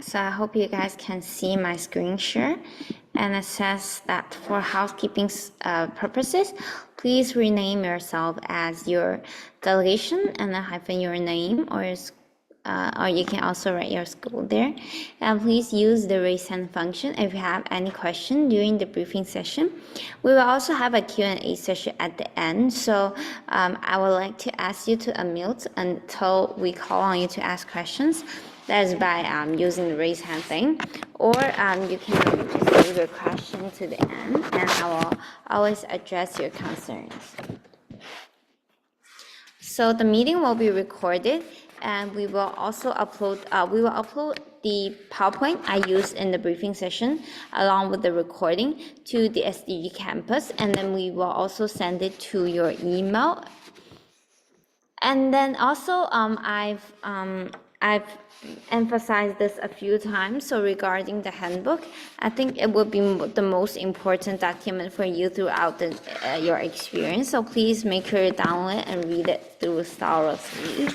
So I hope you guys can see my screen share, and it says that for housekeeping purposes, please rename yourself as your delegation and then hyphen your name or you can also write your school there. And please use the raise hand function if you have any question during the briefing session. We will also have a Q&A session at the end. So I would like to ask you to unmute until we call on you to ask questions. That is by using the raise hand thing. Or you can just leave your question to the end and I will always address your concerns. So the meeting will be recorded, and we will also upload. The PowerPoint I used in the briefing session, along with the recording, to the SDG campus, and then we will also send it to your email. And then also, I've emphasized this a few times. So regarding the handbook, I think it will be the most important document for you throughout your experience. So please make sure you download it and read it through thoroughly.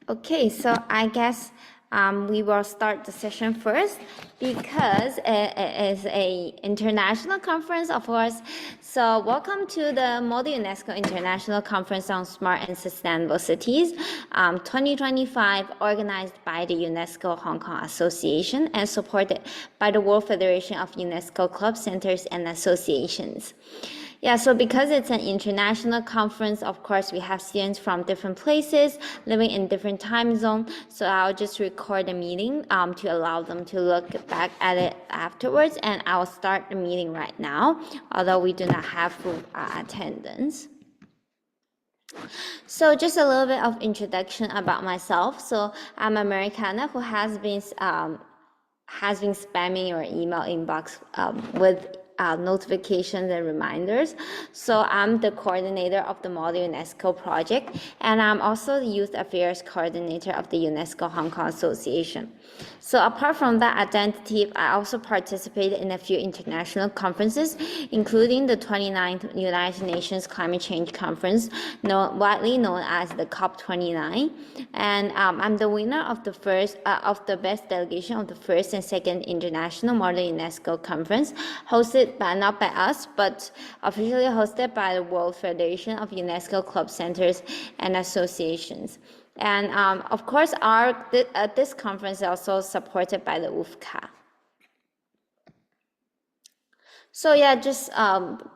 Okay, so I guess we will start the session first because it is an international conference, of course. So welcome to the UNESCO International Conference on Smart and Sustainable Cities 2025, organized by the UNESCO Hong Kong Association and supported by the World Federation of UNESCO Club Centers and Associations. Yeah, so because it's an international conference, of course, we have students from different places, living in different time zones. So I'll just record the meeting to allow them to look back at it afterwards. And I'll start the meeting right now, although we do not have full attendance. So just a little bit of introduction about myself. So I'm Americana who has been spamming your email inbox with notifications and reminders. So I'm the coordinator of the Model UNESCO project, and I'm also the Youth Affairs Coordinator of the UNESCO Hong Kong Association. So apart from that identity, I also participated in a few international conferences, including the 29th United Nations Climate Change Conference, widely known as the COP29. And I'm the winner of the best delegation of the first and second International Model UNESCO Conference, hosted not by us, but officially hosted by the World Federation of UNESCO Club Centers and Associations. And of course, this conference is also supported by the UFCA. So yeah, just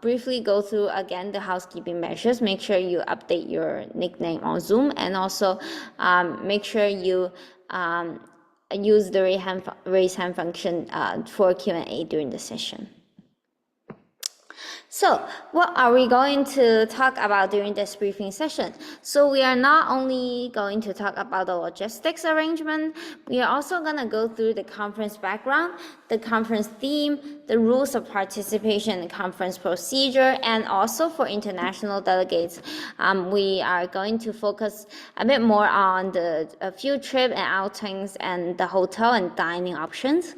briefly go through again the housekeeping measures. Make sure you update your nickname on Zoom, and also make sure you use the raise hand function for Q&A during the session. So what are we going to talk about during this briefing session? So we are not only going to talk about the logistics arrangement, we are also going to go through the conference background, the conference theme, the rules of participation in the conference procedure, and also for international delegates, we are going to focus a bit more on the field trip and outings and the hotel and dining options.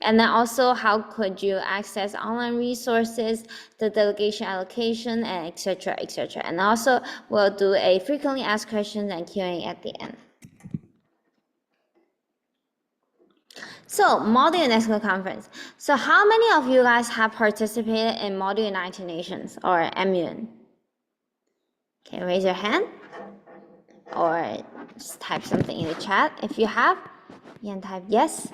And then also, how could you access online resources, the delegation allocation, and et cetera, et cetera. And also, we'll do a frequently asked questions and Q&A at the end. So, Model UNESCO Conference. So how many of you guys have participated in Model United Nations or MUN? Okay, raise your hand or just type something in the chat if you have. You can type yes.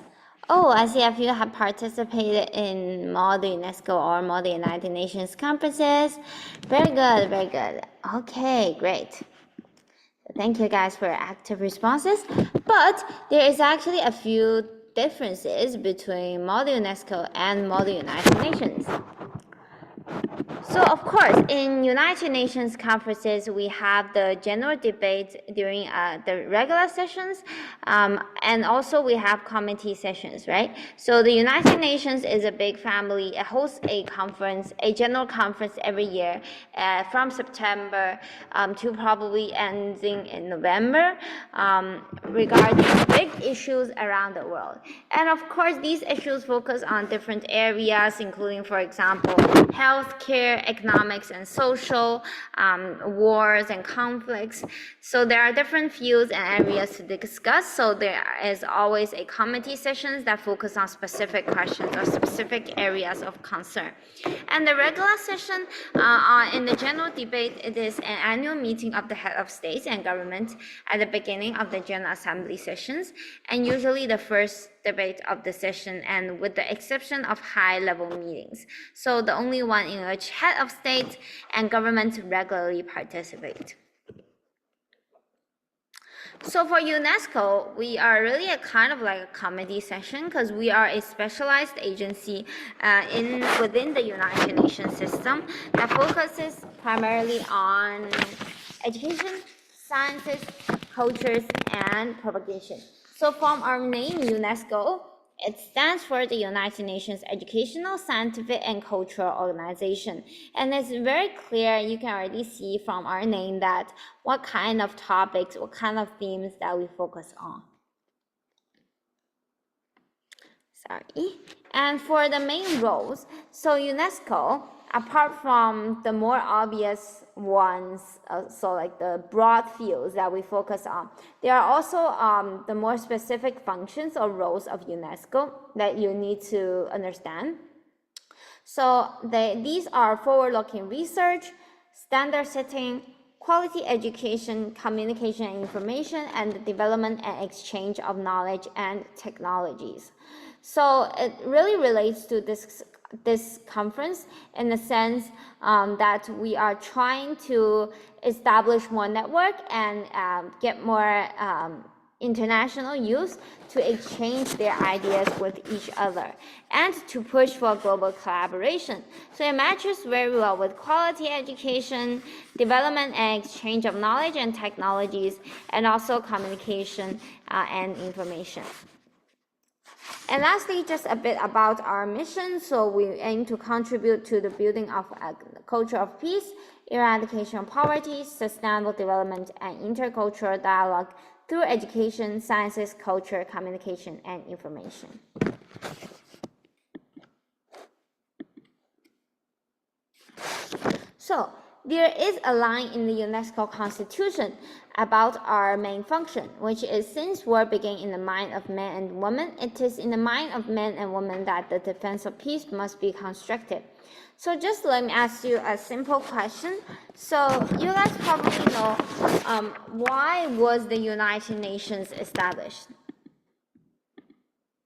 Oh, I see a few have participated in Model UNESCO or Model United Nations conferences. Very good, very good. Okay, great. Thank you guys for your active responses. But there is actually a few differences between Model UNESCO and Model United Nations. So of course, in United Nations conferences, we have the general debate during the regular sessions, and also we have committee sessions, right? So the United Nations is a big family. It hosts a conference, a general conference every year, from September to probably ending in November, regarding big issues around the world. And of course, these issues focus on different areas, including, for example, healthcare, economics and social, wars and conflicts. So there are different fields and areas to discuss. So there is always a committee sessions that focus on specific questions or specific areas of concern. And the regular session in the general debate, it is an annual meeting of the head of states and government at the beginning of the General Assembly sessions, and usually the first debate of the session, and with the exception of high-level meetings. So the only one in which head of state and government regularly participate. So for UNESCO, we are really a kind of like a committee session because we are a specialized agency within the United Nations system that focuses primarily on education, sciences, cultures, and propagation. So from our name, UNESCO, it stands for the United Nations Educational, Scientific, and Cultural Organization. And it's very clear, you can already see from our name that what kind of topics, what kind of themes that we focus on. Sorry. And for the main roles, so UNESCO, apart from the more obvious ones, so like the broad fields that we focus on, there are also the more specific functions or roles of UNESCO that you need to understand. So these are forward-looking research, standard setting, quality education, communication and information, and the development and exchange of knowledge and technologies. So it really relates to this conference in the sense that we are trying to establish more network and get more international youth to exchange their ideas with each other and to push for global collaboration. So it matches very well with quality education, development and exchange of knowledge and technologies, and also communication and information. And lastly, just a bit about our mission. So we aim to contribute to the building of a culture of peace, eradication of poverty, sustainable development, and intercultural dialogue through education, sciences, culture, communication, and information. So there is a line in the UNESCO Constitution about our main function, which is, since war began in the mind of men and women, it is in the mind of men and women that the defense of peace must be constructed. So just let me ask you a simple question. So you guys probably know why was the United Nations established?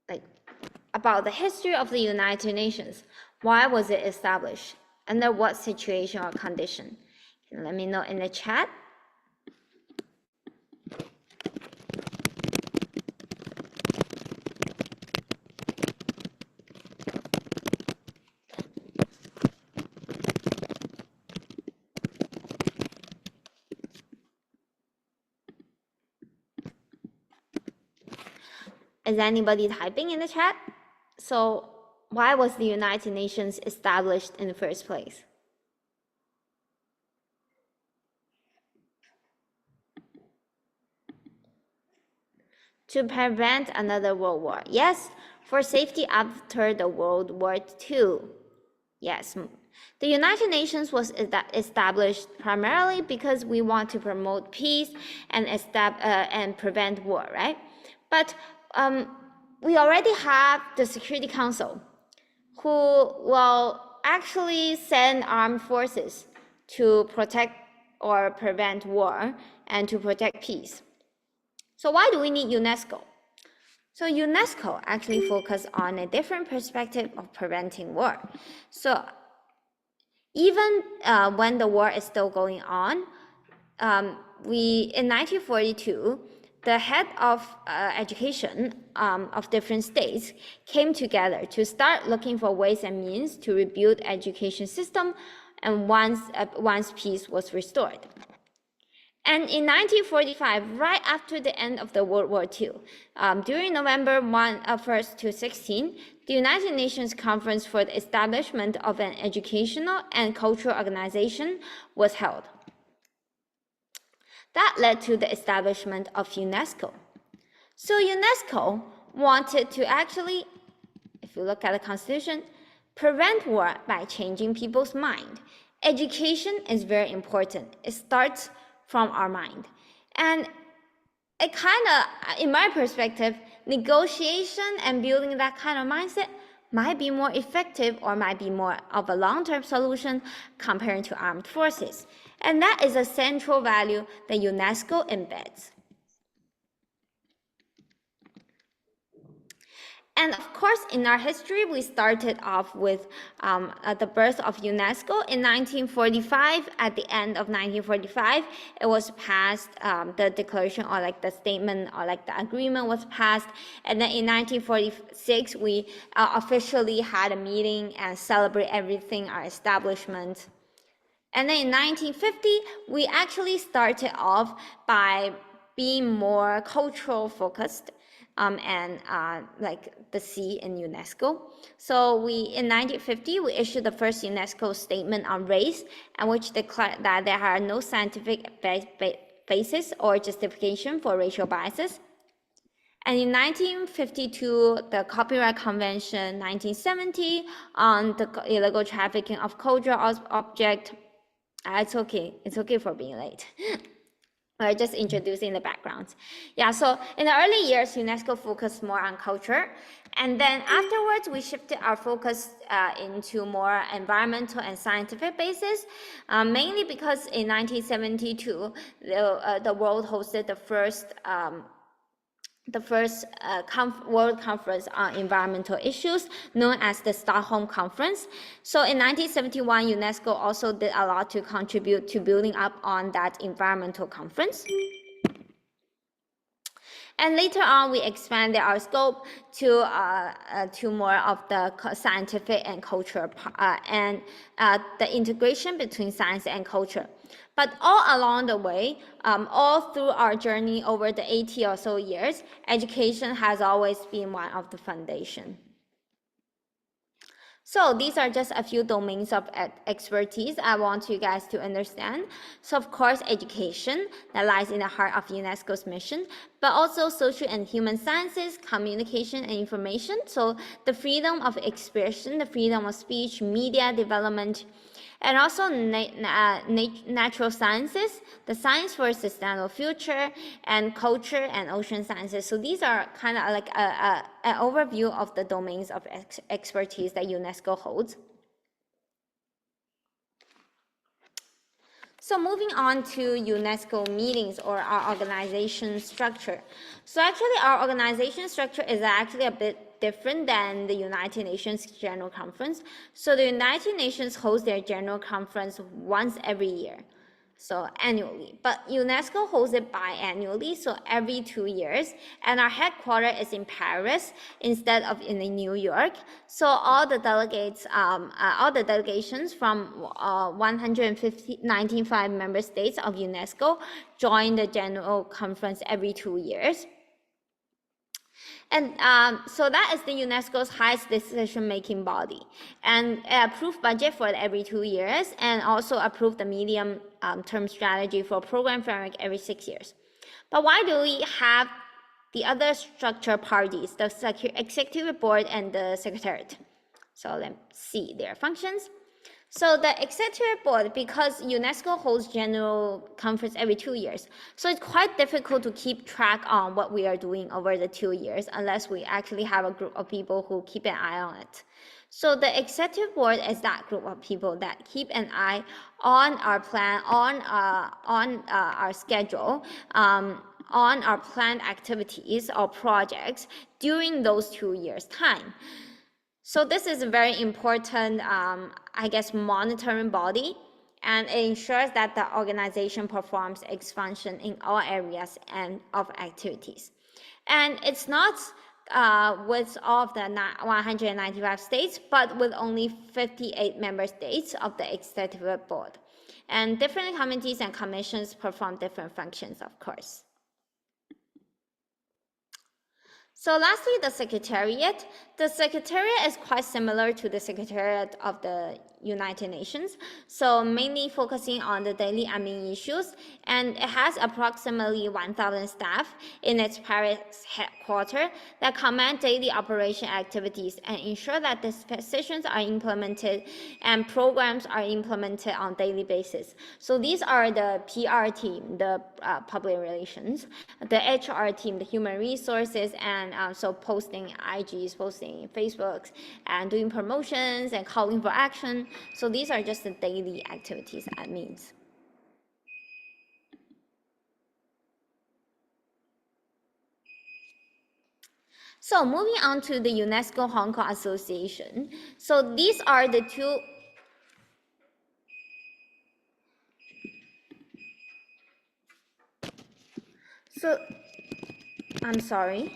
Like, about the history of the United Nations. Why was it established? Under what situation or condition? Can you let me know in the chat? Is anybody typing in the chat? So why was the United Nations established in the first place? To prevent another world war. Yes, for safety after the World War II. Yes, the United Nations was established primarily because we want to promote peace and prevent war, right? But we already have the Security Council, who will actually send armed forces to protect or prevent war and to protect peace. So why do we need UNESCO? So UNESCO actually focuses on a different perspective of preventing war. So even when the war is still going on, in 1942, the head of education of different states came together to start looking for ways and means to rebuild education system and once peace was restored. And in 1945, right after the end of the World War II, during November 1st to 16, the United Nations Conference for the Establishment of an Educational and Cultural Organization was held. That led to the establishment of UNESCO. So UNESCO wanted to actually, if you look at the Constitution, prevent war by changing people's mind. Education is very important. It starts from our mind. And it kind of, in my perspective, negotiation and building that kind of mindset might be more effective or might be more of a long-term solution compared to armed forces. And that is a central value that UNESCO embeds. And of course, in our history, we started off with the birth of UNESCO in 1945. At the end of 1945, it was passed, the declaration or like the statement or like the agreement was passed. And then in 1946, we officially had a meeting and celebrate everything, our establishment. And then in 1950, we actually started off by being more cultural focused. And like the C in UNESCO. So in 1950, we issued the first UNESCO statement on race, and which declared that there are no scientific basis or justification for racial biases. And in 1952, the Copyright Convention, 1970, on the illegal trafficking of cultural objects. It's okay for being late. We're just introducing the backgrounds. Yeah, so in the early years, UNESCO focused more on culture. And then afterwards, we shifted our focus into more environmental and scientific basis, mainly because in 1972, the world hosted the first World Conference on Environmental Issues, known as the Stockholm Conference. So in 1971, UNESCO also did a lot to contribute to building up on that environmental conference. And later on, we expanded our scope to more of the scientific and culture and the integration between science and culture. But all along the way, all through our journey over the 80 or so years, education has always been one of the foundation. So these are just a few domains of expertise I want you guys to understand. So of course, education that lies in the heart of UNESCO's mission, but also social and human sciences, communication and information. So the freedom of expression, the freedom of speech, media development, and also natural sciences, the science for a sustainable future, and culture and ocean sciences. So these are kind of like an overview of the domains of expertise that UNESCO holds. So moving on to UNESCO meetings or our organization structure. So actually our organization structure is actually a bit different than the United Nations General Conference. So the United Nations hosts their General Conference once every year, so annually. But UNESCO holds it biannually, so every 2 years. And our headquarters is in Paris instead of in New York. So all the delegations from 195 member states of UNESCO join the General Conference every 2 years. And so that is the UNESCO's highest decision-making body, and approve budget for every 2 years, and also approve the medium-term strategy for program framework every 6 years. But why do we have the other structure parties, the executive board and the secretariat? So let's see their functions. So the executive board, because UNESCO holds general conference every 2 years, so it's quite difficult to keep track on what we are doing over the 2 years unless we actually have a group of people who keep an eye on it. So the executive board is that group of people that keep an eye on our plan, on our schedule, on our planned activities or projects during those 2 years' time. So this is a very important, monitoring body, and it ensures that the organization performs its function in all areas and of activities. And it's not with all of the 195 states, but with only 58 member states of the executive board. And different committees and commissions perform different functions, of course. So lastly, the Secretariat. The Secretariat is quite similar to the Secretariat of the United Nations, so mainly focusing on the daily admin issues, and it has approximately 1,000 staff in its Paris headquarters that command daily operation activities and ensure that the decisions are implemented and programs are implemented on daily basis. So these are the PR team, the public relations, the HR team, the human resources, and so posting IGs, posting Facebooks, and doing promotions and calling for action. So these are just the daily activities admins. So moving on to the UNESCO Hong Kong Association. So these are the two. So I'm sorry.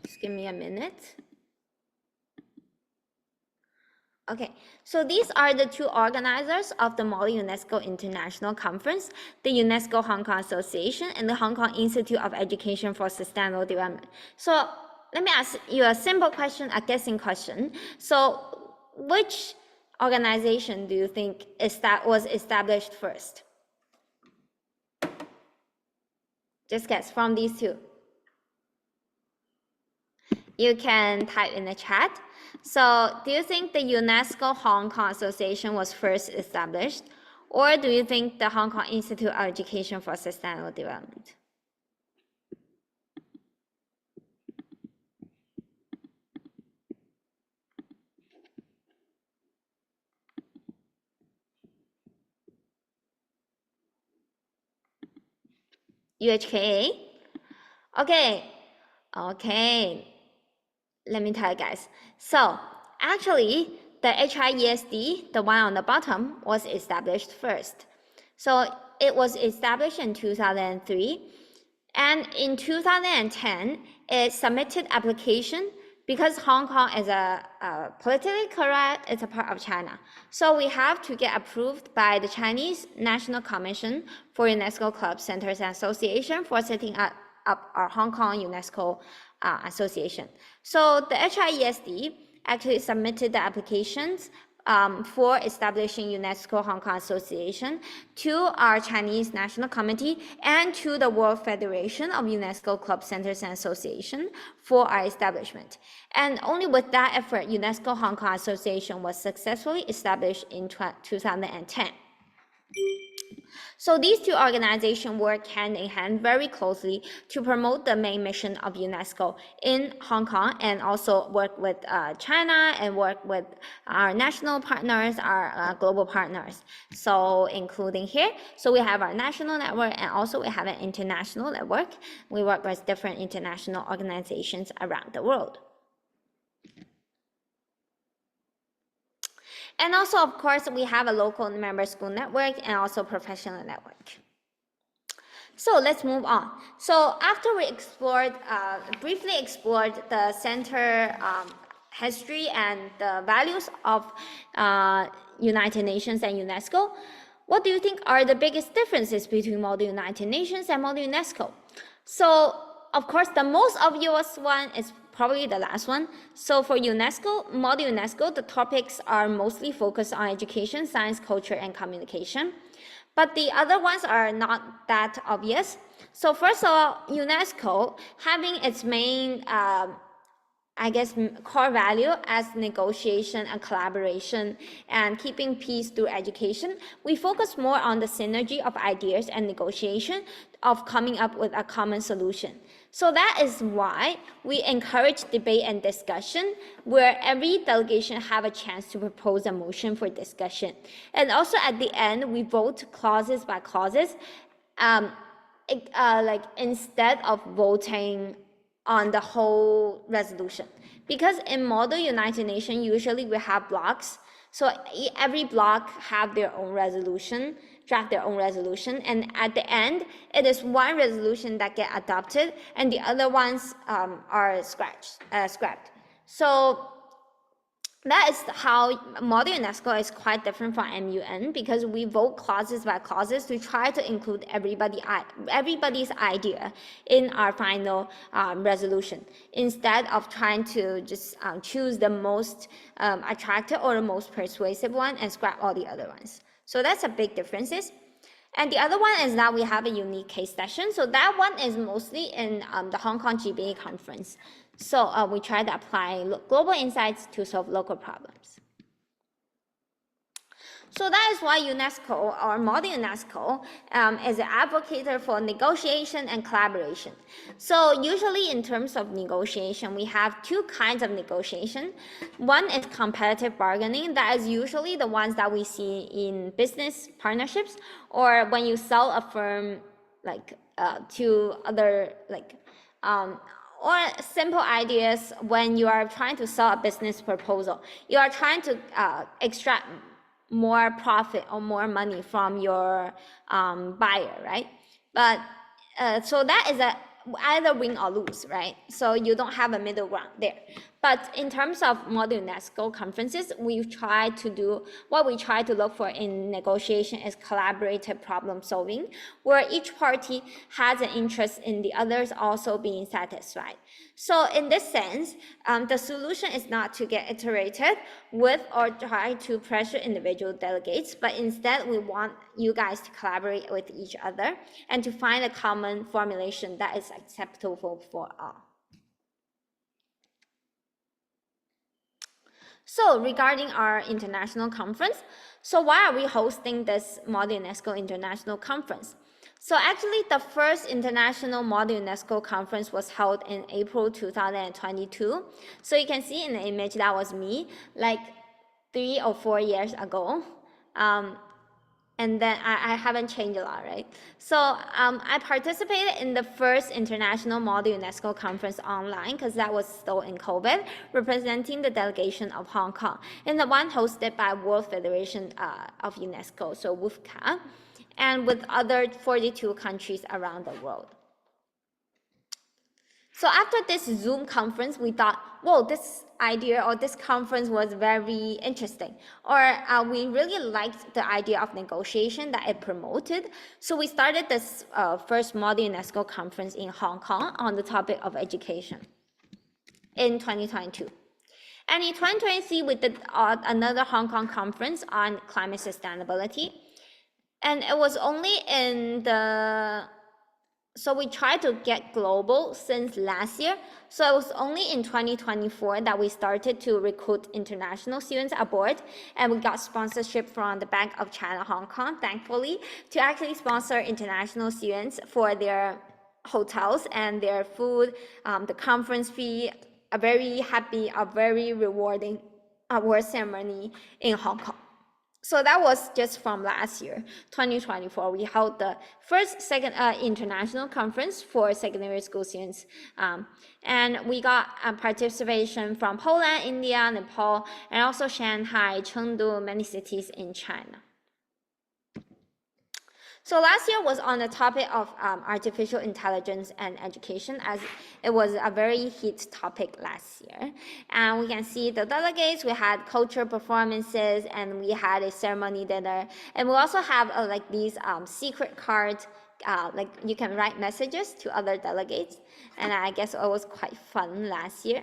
Just give me a minute. Okay, so these are the two organizers of the Model UNESCO International Conference, the UNESCO Hong Kong Association and the Hong Kong Institute of Education for Sustainable Development. So let me ask you a simple question, a guessing question. So which organization do you think was established first? Just guess from these two. You can type in the chat. So do you think the UNESCO Hong Kong Association was first established, or do you think the Hong Kong Institute of Education for Sustainable Development? UHKA? Okay. Let me tell you guys. So actually, the HIESD, the one on the bottom, was established first. So it was established in 2003. And in 2010, it submitted application because Hong Kong is a politically correct, it's a part of China. So we have to get approved by the Chinese National Commission for UNESCO Club Centers and Association for setting up our Hong Kong UNESCO Association. So the HIESD actually submitted the applications for establishing UNESCO Hong Kong Association to our Chinese National Committee and to the World Federation of UNESCO Club Centers and Association for our establishment. And only with that effort, UNESCO Hong Kong Association was successfully established in 2010. So these two organizations work hand in hand very closely to promote the main mission of UNESCO in Hong Kong, and also work with China and work with our national partners, our global partners. So including here, so we have our national network and also we have an international network. We work with different international organizations around the world. And also, of course, we have a local member school network and also professional network. So let's move on. So after we briefly explored the center history and the values of United Nations and UNESCO, what do you think are the biggest differences between Model United Nations and Model UNESCO? So, of course, the most obvious one is probably the last one. So for UNESCO, Model UNESCO, the topics are mostly focused on education, science, culture, and communication. But the other ones are not that obvious. So first of all, UNESCO having its main, core value as negotiation and collaboration and keeping peace through education, we focus more on the synergy of ideas and negotiation of coming up with a common solution. So that is why we encourage debate and discussion, where every delegation have a chance to propose a motion for discussion. And also at the end, we vote clauses by clauses, instead of voting on the whole resolution. Because in Model United Nations, usually we have blocks. So every block have their own resolution, draft their own resolution, and at the end, it is one resolution that get adopted, and the other ones are scrapped. So that is how Model UNESCO is quite different from MUN, because we vote clauses by clauses to try to include everybody's idea in our final resolution, instead of trying to just choose the most attractive or the most persuasive one and scrap all the other ones. So that's a big difference. And the other one is that we have a unique case session. So that one is mostly in the Hong Kong GBA conference. So we try to apply global insights to solve local problems. So that is why UNESCO, or Model UNESCO, is an advocate for negotiation and collaboration. So usually in terms of negotiation, we have two kinds of negotiation. One is competitive bargaining. That is usually the ones that we see in business partnerships, or when you sell a firm to other or simple ideas when you are trying to sell a business proposal. You are trying to extract more profit or more money from your buyer, right? But so that is either win or lose, right? So you don't have a middle ground there. But in terms of Model UNESCO conferences, we try to look for in negotiation is collaborative problem solving, where each party has an interest in the others also being satisfied. So in this sense, the solution is not to get iterated with or try to pressure individual delegates, but instead we want you guys to collaborate with each other and to find a common formulation that is acceptable for all. So regarding our international conference, so why are we hosting this Model UNESCO International Conference? So actually the first international Model UNESCO conference was held in April 2022. So you can see in the image that was me like 3 or 4 years ago. And then I haven't changed a lot, right? So I participated in the first international Model UNESCO conference online, because that was still in COVID, representing the delegation of Hong Kong, and the one hosted by World Federation of UNESCO, so WFCA, and with other 42 countries around the world. So after this Zoom conference, we thought, whoa, this idea or this conference was very interesting, or we really liked the idea of negotiation that it promoted. So we started this first Model UNESCO conference in Hong Kong on the topic of education in 2022. And in 2023, we did another Hong Kong conference on climate sustainability. And it was only in so we tried to get global since last year. So it was only in 2024 that we started to recruit international students aboard, and we got sponsorship from the Bank of China Hong Kong, thankfully, to actually sponsor international students for their hotels and their food, the conference fee, a very happy, a very rewarding award ceremony in Hong Kong. So that was just from last year, 2024. We held the second international conference for secondary school students. And we got participation from Poland, India, Nepal, and also Shanghai, Chengdu, many cities in China. So last year was on the topic of artificial intelligence and education, as it was a very hot topic last year. And we can see the delegates, we had cultural performances, and we had a ceremony dinner. And we also have these secret cards, like you can write messages to other delegates. And I guess it was quite fun last year.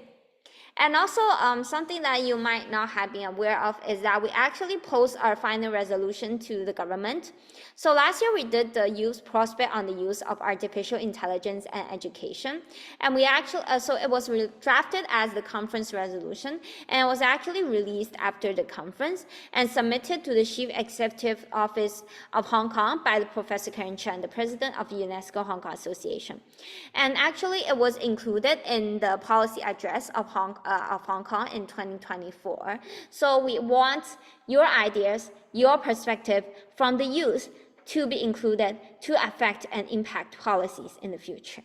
And also something that you might not have been aware of is that we actually post our final resolution to the government. So last year we did the youth prospect on the use of artificial intelligence and education. And we actually, so it was drafted as the conference resolution, and it was actually released after the conference and submitted to the Chief Executive Office of Hong Kong by the Professor Karen Chen, the President of the UNESCO Hong Kong Association. And actually it was included in the policy address of Hong Kong in 2024. So we want your ideas, your perspective from the youth to be included to affect and impact policies in the future.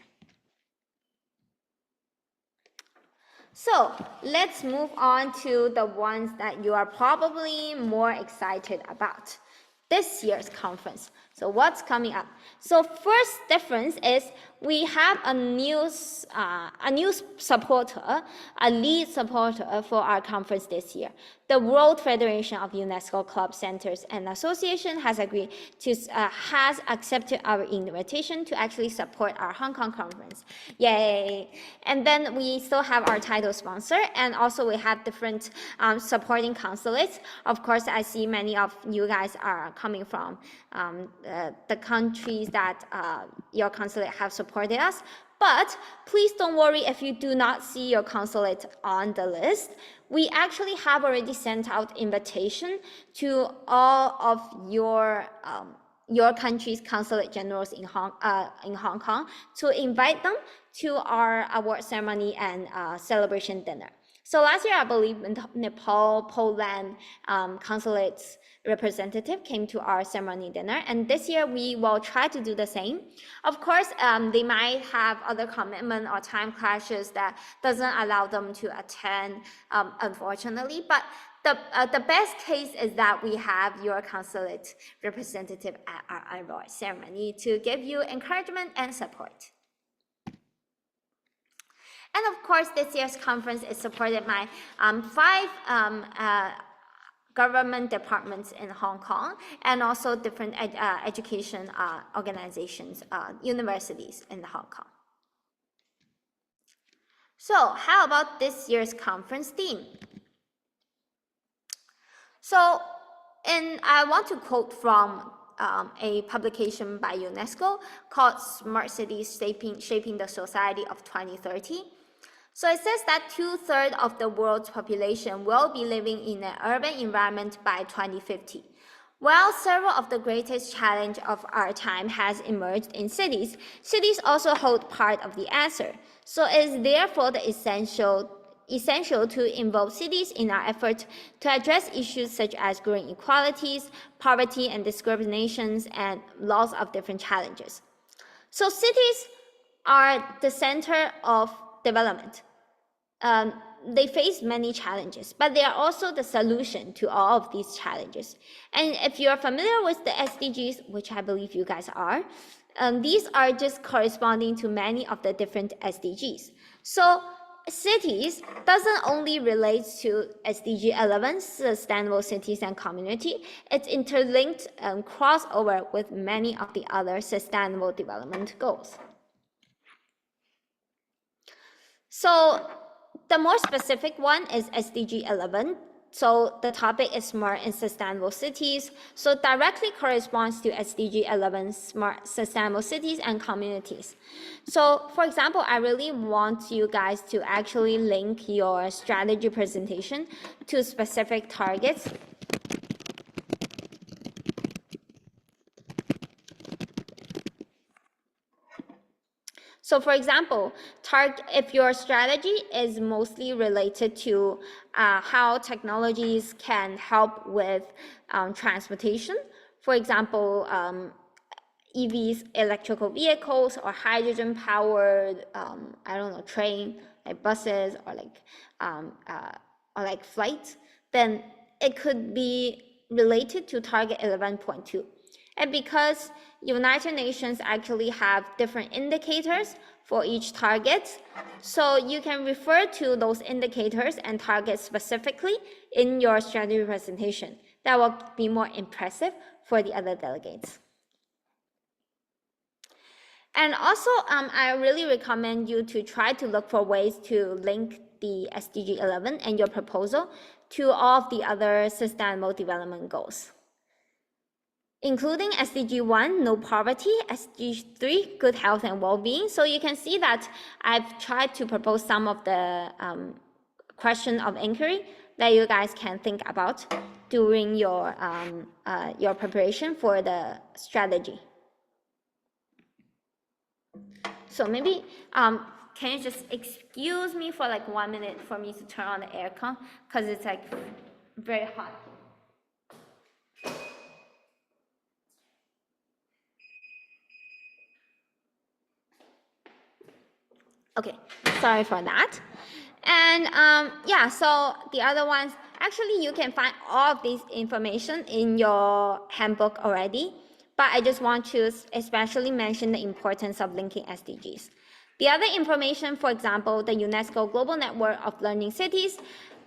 So let's move on to the ones that you are probably more excited about. This year's conference. So what's coming up? So first difference is we have a new supporter, a lead supporter for our conference this year. The World Federation of UNESCO Club Centers and Association has agreed to has accepted our invitation to actually support our Hong Kong conference. Yay! And then we still have our title sponsor, and also we have different supporting consulates. Of course, I see many of you guys are coming from the countries that your consulate have supported us. But please don't worry if you do not see your consulate on the list. We actually have already sent out invitation to all of your country's consulate generals in Hong Kong to invite them to our award ceremony and celebration dinner. So last year, I believe Nepal, Poland consulates representative came to our ceremony dinner, and this year we will try to do the same. Of course, they might have other commitment or time clashes that doesn't allow them to attend, unfortunately, but the best case is that we have your consulate representative at our award ceremony to give you encouragement and support. And of course, this year's conference is supported by 5 government departments in Hong Kong, and also different education organizations, universities in Hong Kong. So how about this year's conference theme? So, I want to quote from a publication by UNESCO called Smart Cities Shaping the Society of 2030. So it says that 2/3 of the world's population will be living in an urban environment by 2050. While several of the greatest challenges of our time has emerged in cities, cities also hold part of the answer. So it is therefore essential to involve cities in our effort to address issues such as growing inequalities, poverty and discriminations, and lots of different challenges. So cities are the center of development. They face many challenges, but they are also the solution to all of these challenges. And if you're familiar with the SDGs, which I believe you guys are, these are just corresponding to many of the different SDGs. So cities doesn't only relate to SDG 11, sustainable cities and community. It's interlinked and crossover with many of the other sustainable development goals. So the more specific one is SDG 11. So the topic is smart and sustainable cities. So directly corresponds to SDG 11, smart sustainable cities and communities. So for example, I really want you guys to actually link your strategy presentation to specific targets. So for example, if your strategy is mostly related to how technologies can help with transportation, for example, EVs, electrical vehicles, or hydrogen-powered, I don't know, train, like buses, or like flights, then it could be related to target 11.2. And because United Nations actually have different indicators for each target, so you can refer to those indicators and targets specifically in your strategy presentation. That will be more impressive for the other delegates. And also, I really recommend you to try to look for ways to link the SDG 11 and your proposal to all of the other sustainable development goals, including SDG 1, no poverty, SDG 3, good health and well-being. So you can see that I've tried to propose some of the question of inquiry that you guys can think about during your preparation for the strategy. So maybe, can you just excuse me for like 1 minute for me to turn on the aircon, because it's like very hot. Okay, sorry for that. And yeah, so the other ones, actually you can find all of this information in your handbook already, but I just want to especially mention the importance of linking SDGs. The other information, for example, the UNESCO Global Network of Learning Cities,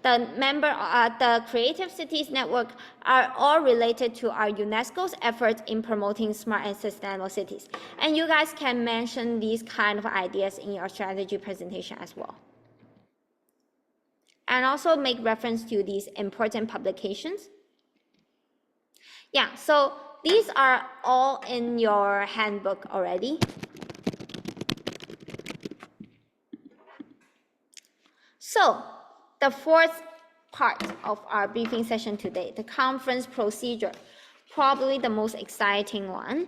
the Creative Cities Network are all related to our UNESCO's efforts in promoting smart and sustainable cities. And you guys can mention these kind of ideas in your strategy presentation as well. And also make reference to these important publications. Yeah, so these are all in your handbook already. So the fourth part of our briefing session today, the conference procedure, probably the most exciting one.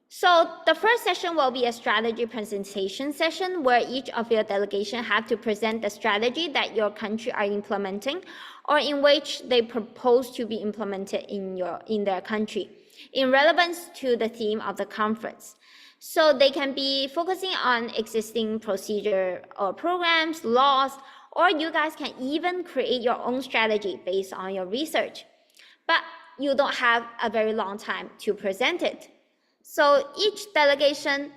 So the first session will be a strategy presentation session where each of your delegation have to present the strategy that your country are implementing or in which they propose to be implemented in their country in relevance to the theme of the conference. So they can be focusing on existing procedure or programs, laws, or you guys can even create your own strategy based on your research. But you don't have a very long time to present it. So each delegation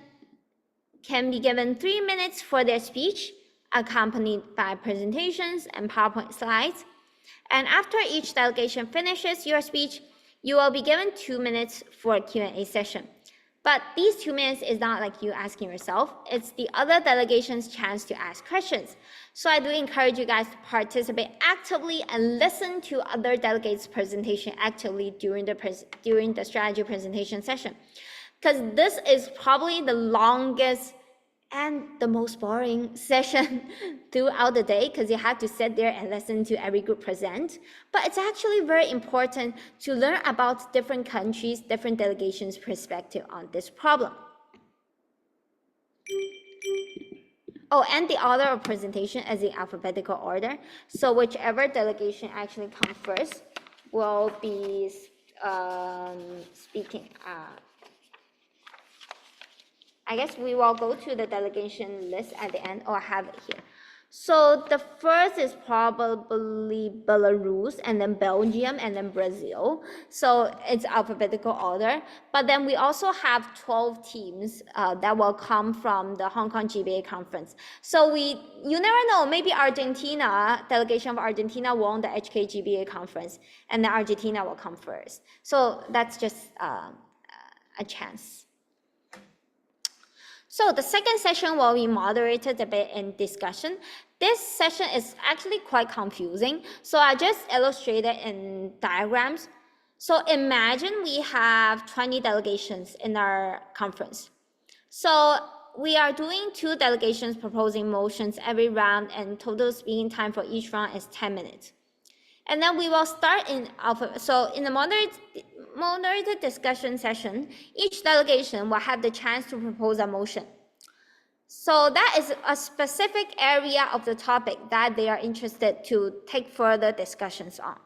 can be given 3 minutes for their speech, accompanied by presentations and PowerPoint slides. And after each delegation finishes your speech, you will be given 2 minutes for a Q&A session. But these 2 minutes is not like you asking yourself, it's the other delegation's chance to ask questions. So I do encourage you guys to participate actively and listen to other delegates' presentation actively during the strategy presentation session. Because this is probably the longest and the most boring session throughout the day because you have to sit there and listen to every group present. But it's actually very important to learn about different countries, different delegations' perspective on this problem. Oh, and the order of presentation is in alphabetical order. So whichever delegation actually comes first will be speaking. I guess we will go to the delegation list at the end, or I have it here. So the first is probably Belarus, and then Belgium, and then Brazil. So it's alphabetical order. But then we also have 12 teams that will come from the Hong Kong GBA conference. So you never know, maybe Argentina, delegation of Argentina won the HK GBA conference, and then Argentina will come first. So that's just a chance. So the second session will be moderated debate and discussion. This session is actually quite confusing. So I just illustrated in diagrams. So imagine we have 20 delegations in our conference. So we are doing 2 delegations proposing motions every round, and total speaking time for each round is 10 minutes. And then we will start in so in the moderated discussion session, each delegation will have the chance to propose a motion. So that is a specific area of the topic that they are interested to take further discussions on.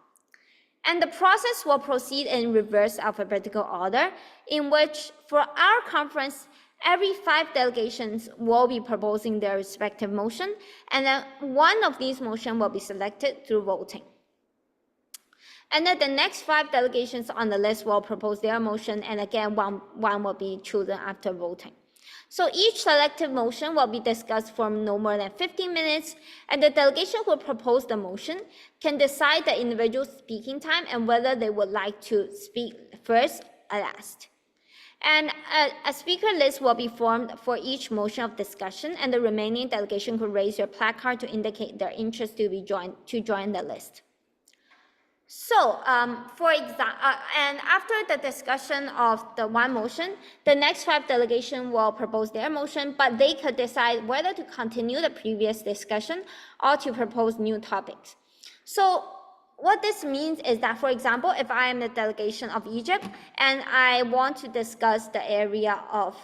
And the process will proceed in reverse alphabetical order, in which for our conference, every 5 delegations will be proposing their respective motion, and then one of these motions will be selected through voting. And then the next 5 delegations on the list will propose their motion, and again, one will be chosen after voting. So each selected motion will be discussed for no more than 15 minutes, and the delegation who proposed the motion can decide the individual speaking time and whether they would like to speak first or last. And a speaker list will be formed for each motion of discussion, and the remaining delegation could raise your placard to indicate their interest to join the list. So, for example, and after the discussion of the one motion, the next 5 delegation will propose their motion, but they could decide whether to continue the previous discussion or to propose new topics. So, what this means is that, for example, if I am the delegation of Egypt and I want to discuss the area of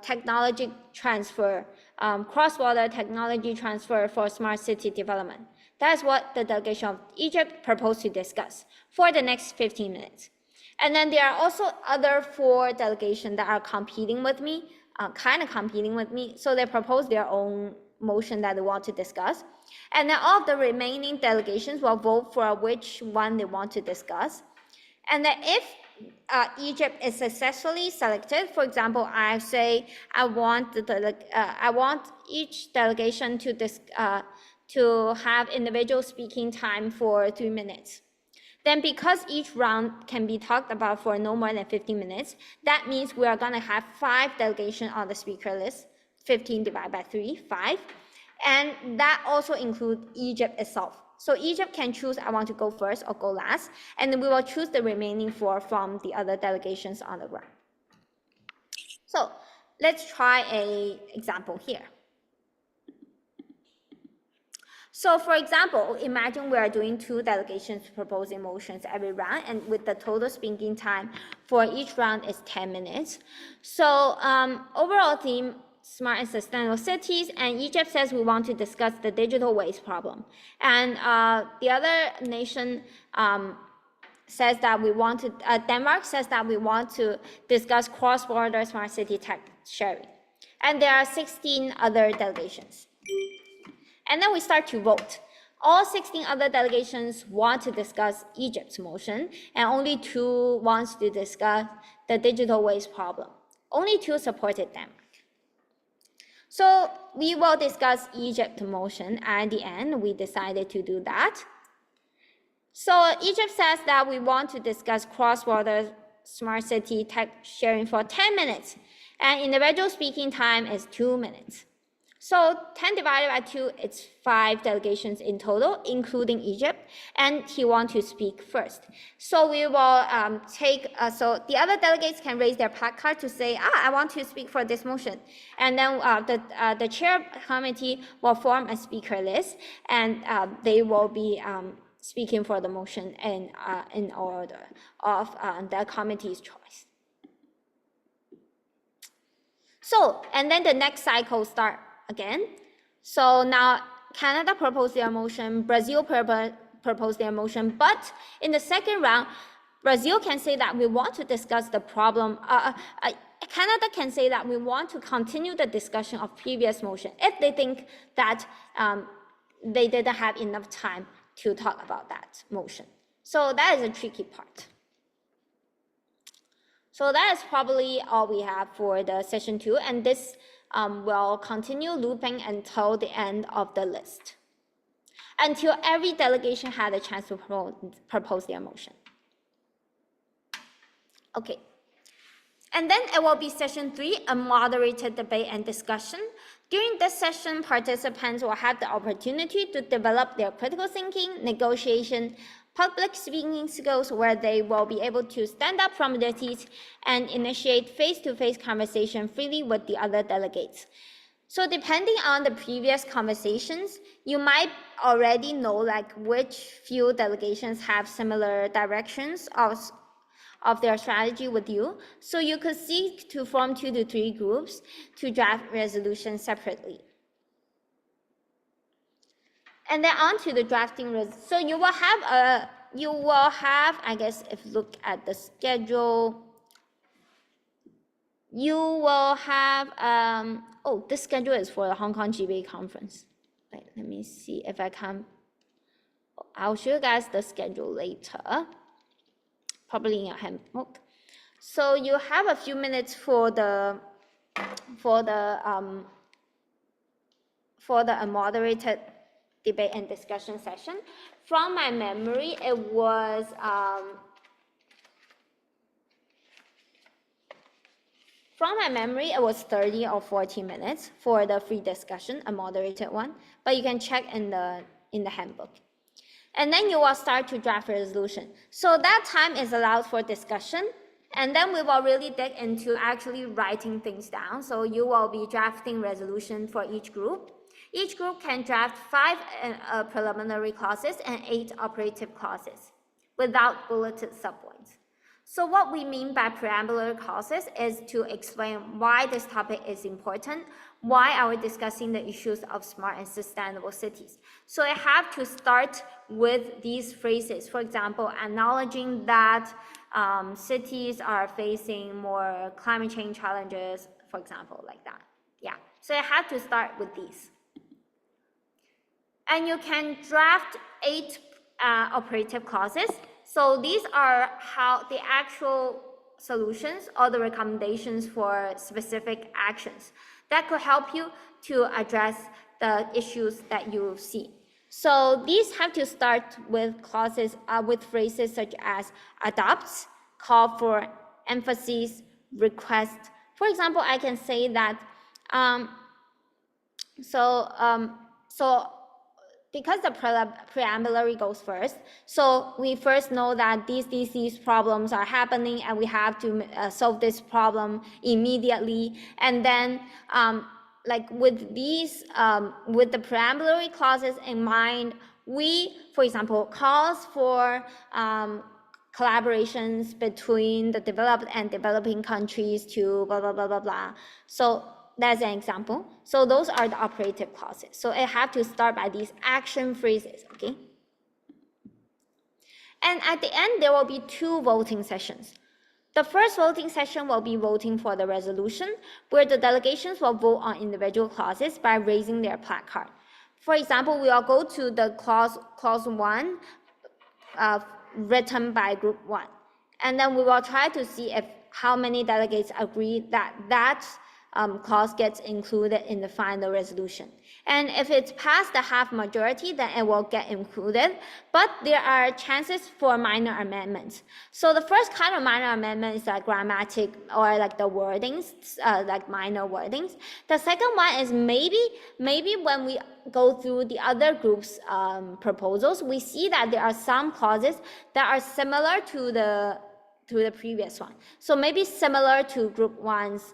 technology transfer, cross-border technology transfer for smart city development. That's what the delegation of Egypt proposed to discuss for the next 15 minutes. And then there are also other 4 delegations that are competing with me, kind of competing with me. So they propose their own motion that they want to discuss. And then all of the remaining delegations will vote for which one they want to discuss. And then if Egypt is successfully selected, for example, I say I want each delegation to have individual speaking time for 3 minutes. Then because each round can be talked about for no more than 15 minutes, that means we are going to have 5 delegations on the speaker list, 15 divided by 3, 5. And that also includes Egypt itself. So Egypt can choose, I want to go first or go last, and then we will choose the remaining 4 from the other delegations on the ground. So let's try an example here. So for example, imagine we are doing 2 delegations proposing motions every round, and with the total speaking time for each round is 10 minutes. So overall theme, smart and sustainable cities, and Egypt says we want to discuss the digital waste problem. And the other nation says that we want to, Denmark says that we want to discuss cross-border smart city tech sharing. And there are 16 other delegations. And then we start to vote. All 16 other delegations want to discuss Egypt's motion, and only 2 wants to discuss the digital waste problem. Only 2 supported Denmark. So we will discuss Egypt's motion, and at the end, we decided to do that. So Egypt says that we want to discuss cross-border smart city tech sharing for 10 minutes, and individual speaking time is 2 minutes. So 10 divided by 2, it's 5 delegations in total, including Egypt, and he wants to speak first. So we will so the other delegates can raise their placard to say, I want to speak for this motion. And then the chair committee will form a speaker list, and they will be speaking for the motion in order of the committee's choice. So, and then the next cycle starts again. So now Canada proposed their motion, Brazil proposed their motion, but in the second round, Brazil can say that we want to discuss the problem. Canada can say that we want to continue the discussion of previous motion if they think that they didn't have enough time to talk about that motion. So that is a tricky part. So that is probably all we have for the session 2, and this will continue looping until the end of the list, until every delegation had a chance to propose their motion. Okay. And then it will be session 3, a moderated debate and discussion. During this session, participants will have the opportunity to develop their critical thinking, negotiation, public speaking skills, where they will be able to stand up from their seats and initiate face-to-face conversation freely with the other delegates. So depending on the previous conversations, you might already know like which few delegations have similar directions of their strategy with you. So you could seek to form 2 to 3 groups to draft resolutions separately. And then on to the drafting. So you will have, I guess, if you look at the schedule, you will have, this schedule is for the Hong Kong GBA conference. Wait, let me see if I can, I'll show you guys the schedule later, probably in your handbook. So you have a few minutes for the moderated debate and discussion session. From my memory, it was 30 or 40 minutes for the free discussion, a moderated one, but you can check in the handbook. And then you will start to draft a resolution. So that time is allowed for discussion, and then we will really dig into actually writing things down. So you will be drafting resolution for each group. Each group can draft 5 preliminary clauses and 8 operative clauses without bulleted subpoints. So what we mean by preambular clauses is to explain why this topic is important, why are we discussing the issues of smart and sustainable cities. So I have to start with these phrases. For example, acknowledging that cities are facing more climate change challenges, for example, like that. Yeah, so I have to start with these. And you can draft 8 operative clauses. So these are how the actual solutions or the recommendations for specific actions that could help you to address the issues that you see. So these have to start with clauses with phrases such as adopts, call for, emphasis, request. For example, I can say that so because the preambulary goes first, so we first know that these problems are happening and we have to solve this problem immediately. And then like with these with the preambulary clauses in mind, we, for example, calls for collaborations between the developed and developing countries to blah blah blah blah blah. So that's an example. So those are the operative clauses. So I have to start by these action phrases, okay? And at the end, there will be 2 voting sessions. The first voting session will be voting for the resolution, where the delegations will vote on individual clauses by raising their placard. For example, we will go to the clause 1 written by group 1. And then we will try to see if how many delegates agree that that clause gets included in the final resolution. And if it's past the half majority, then it will get included. But there are chances for minor amendments. So the first kind of minor amendment is like grammatic or like the wordings, like minor wordings. The second one is maybe when we go through the other groups' proposals, we see that there are some clauses that are similar to the previous one. So maybe similar to group 1's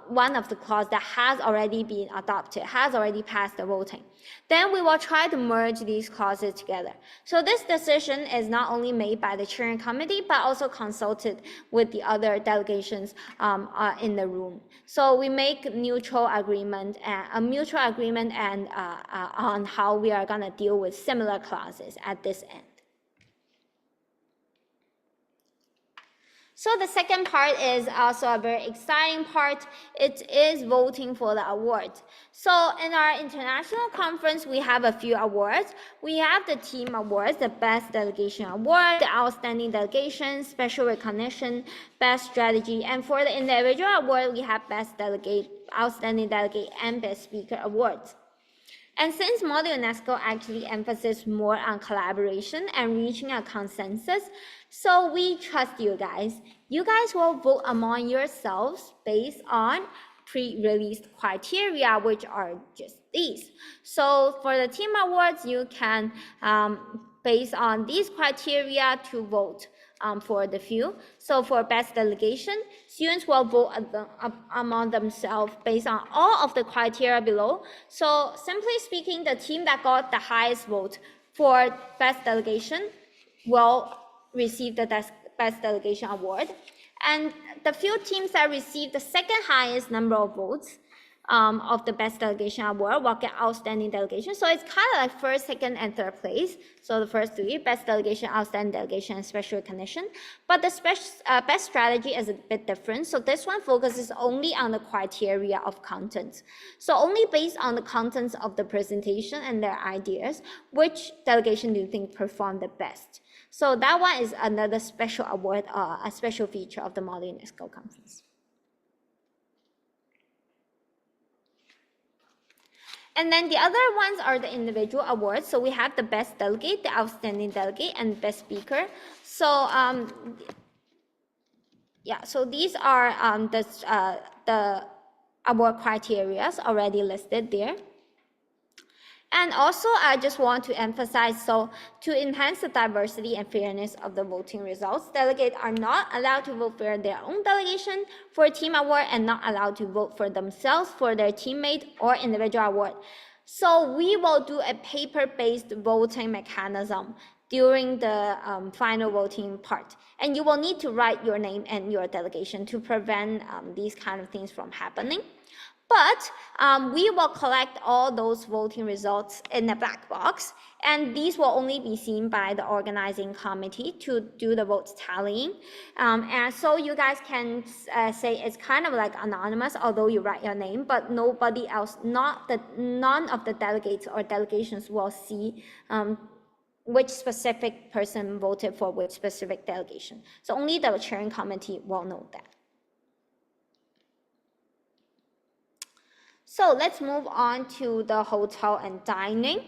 one of the clause that has already been adopted, has already passed the voting. Then we will try to merge these clauses together. So this decision is not only made by the chairing committee, but also consulted with the other delegations in the room. So we make mutual agreement and on how we are gonna deal with similar clauses at this end. So the second part is also a very exciting part. It is voting for the award. So in our international conference, we have a few awards. We have the team awards, the best delegation award, the outstanding delegation, special recognition, best strategy. And for the individual award, we have best delegate, outstanding delegate, and best speaker awards. And since Model UNESCO actually emphasizes more on collaboration and reaching a consensus, so we trust you guys. You guys will vote among yourselves based on pre-released criteria, which are just these. So for the team awards, you can, based on these criteria, to vote for the few. So for best delegation, students will vote among themselves based on all of the criteria below. So simply speaking, the team that got the highest vote for best delegation will receive the best delegation award. And the few teams that received the second highest number of votes of the best delegation award will get outstanding delegation. So it's kind of like first, second, and third place. So the first 3, best delegation, outstanding delegation, and special recognition. But the best strategy is a bit different. So this one focuses only on the criteria of content. So only based on the contents of the presentation and their ideas, which delegation do you think performed the best? So that one is another special award, a special feature of the Model UNESCO conference. And then the other ones are the individual awards. So we have the best delegate, the outstanding delegate, and best speaker. So yeah, so these are the award criteria already listed there. And also, I just want to emphasize, so to enhance the diversity and fairness of the voting results, delegates are not allowed to vote for their own delegation for a team award and not allowed to vote for themselves for their teammate or individual award. So we will do a paper-based voting mechanism during the final voting part. And you will need to write your name and your delegation to prevent these kind of things from happening. But we will collect all those voting results in a black box, and these will only be seen by the organizing committee to do the votes tallying. And so you guys can say it's kind of like anonymous, although you write your name, but nobody else, none of the delegates or delegations will see which specific person voted for which specific delegation. So only the chairing committee will know that. So let's move on to the hotel and dining.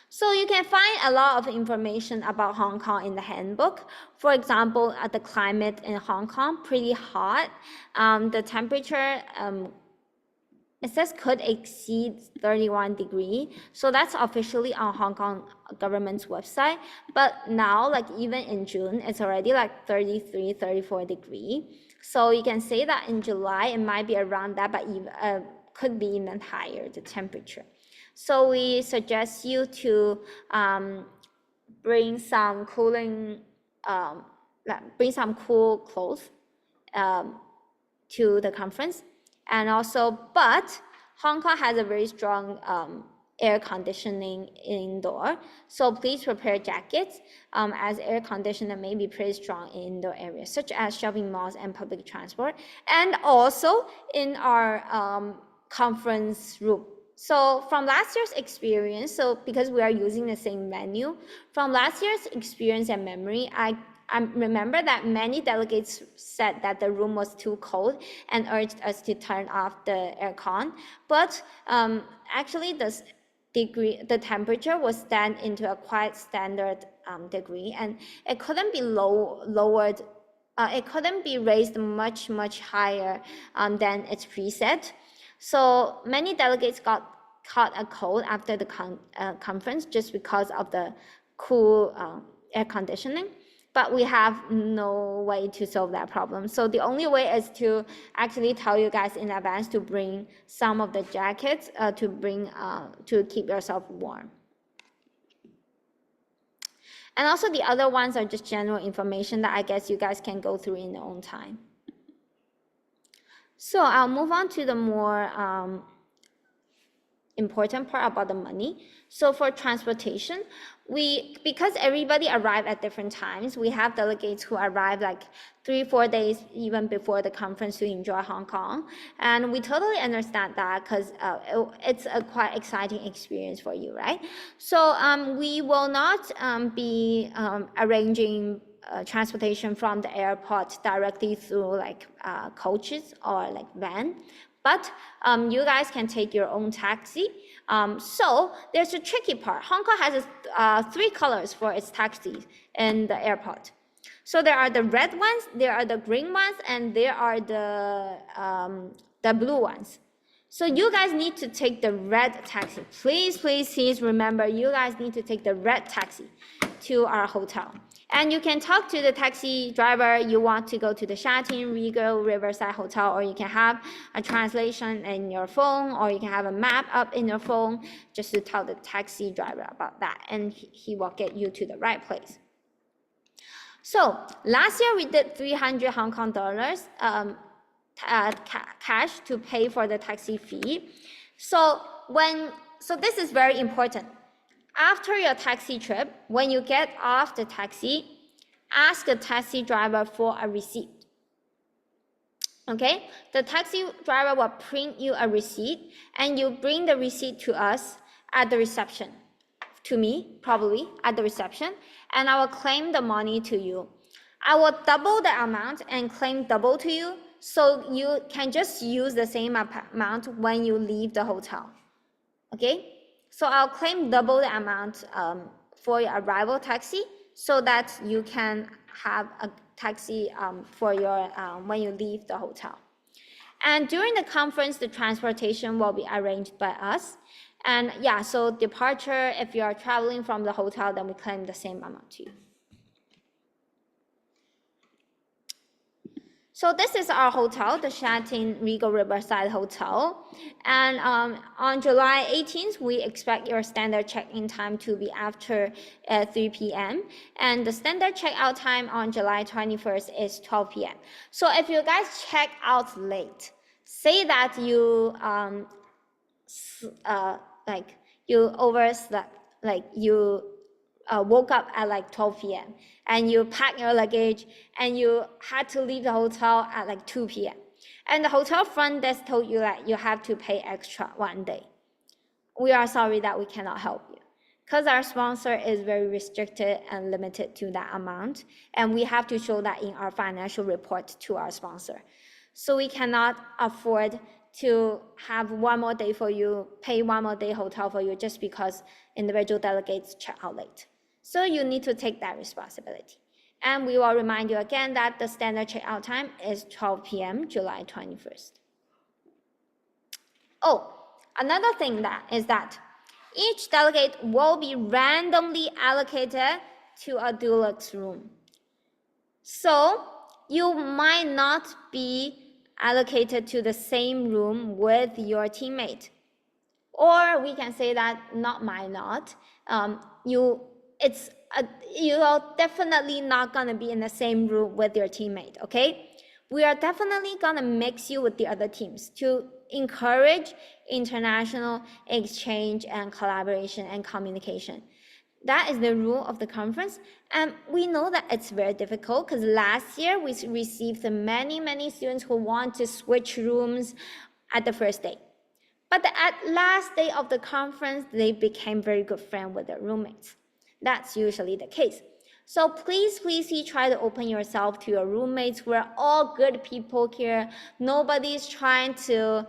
So you can find a lot of information about Hong Kong in the handbook. For example, the climate in Hong Kong, pretty hot. The temperature, it says could exceed 31 degrees. So that's officially on Hong Kong government's website. But now, like even in June, it's already like 33, 34 degrees. So you can say that in July, it might be around that, but even, could be even higher, the temperature. So we suggest you to bring some bring some cool clothes to the conference. And also, but Hong Kong has a very strong air conditioning indoor. So please prepare jackets, as air conditioner may be pretty strong in indoor areas, such as shopping malls and public transport, and also in our conference room. So from last year's experience, so because we are using the same menu, from last year's experience and memory, I remember that many delegates said that the room was too cold and urged us to turn off the aircon. But actually, the temperature was stand into a quite standard degree, and it couldn't be lowered. It couldn't be raised much higher than its preset. So many delegates caught a cold after the conference just because of the cool air conditioning. But we have no way to solve that problem. So the only way is to actually tell you guys in advance to bring some of the jackets to keep yourself warm. And also the other ones are just general information that I guess you guys can go through in your own time. So I'll move on to the more important part about the money. So for transportation, because everybody arrived at different times, we have delegates who arrive like 3-4 days even before the conference to enjoy Hong Kong. And we totally understand that because it's a quite exciting experience for you, right? So we will not be arranging transportation from the airport directly through like coaches or like van, but you guys can take your own taxi. So there's a tricky part. Hong Kong has 3 colors for its taxis in the airport. So there are the red ones, there are the green ones, and there are the blue ones. So you guys need to take the red taxi. Please remember, you guys need to take the red taxi to our hotel. And you can talk to the taxi driver. You want to go to the Shatin Regal Riverside Hotel, or you can have a translation in your phone, or you can have a map up in your phone just to tell the taxi driver about that, and he will get you to the right place. So last year we did 300 Hong Kong dollars cash to pay for the taxi fee. So this is very important. After your taxi trip, when you get off the taxi, ask the taxi driver for a receipt. Okay? The taxi driver will print you a receipt, and you bring the receipt to us at the reception. To me, probably, at the reception, and I will claim the money to you. I will double the amount and claim double to you, so you can just use the same amount when you leave the hotel. Okay? So I'll claim double the amount for your arrival taxi, so that you can have a taxi for your when you leave the hotel. And during the conference, the transportation will be arranged by us. And yeah, so departure, if you are traveling from the hotel, then we claim the same amount to you. So this is our hotel, the Shatin Regal Riverside Hotel. And on July 18th, we expect your standard check-in time to be after 3 p.m. And the standard check-out time on July 21st is 12 p.m. So if you guys check out late, Say that you like you overslept, like you woke up at like 12 p.m. and you pack your luggage and you had to leave the hotel at like 2 p.m. and the hotel front desk told you that you have to pay extra 1 day. We are sorry that we cannot help you because our sponsor is very restricted and limited to that amount, and we have to show that in our financial report to our sponsor. So we cannot afford to have 1 more day for you, pay 1 more day hotel for you just because individual delegates check out late. So you need to take that responsibility. And we will remind you again that the standard checkout time is 12 p.m. July 21st. Oh, another thing is that each delegate will be randomly allocated to a deluxe room. So you might not be allocated to the same room with your teammate. Or we can say that you are definitely not gonna be in the same room with your teammate, okay? We are definitely gonna mix you with the other teams to encourage international exchange and collaboration and communication. That is the rule of the conference, and we know that it's very difficult because last year we received many students who want to switch rooms at the first day. But at last day of the conference, they became very good friends with their roommates. That's usually the case. So please try to open yourself to your roommates. We're all good people here. Nobody's trying to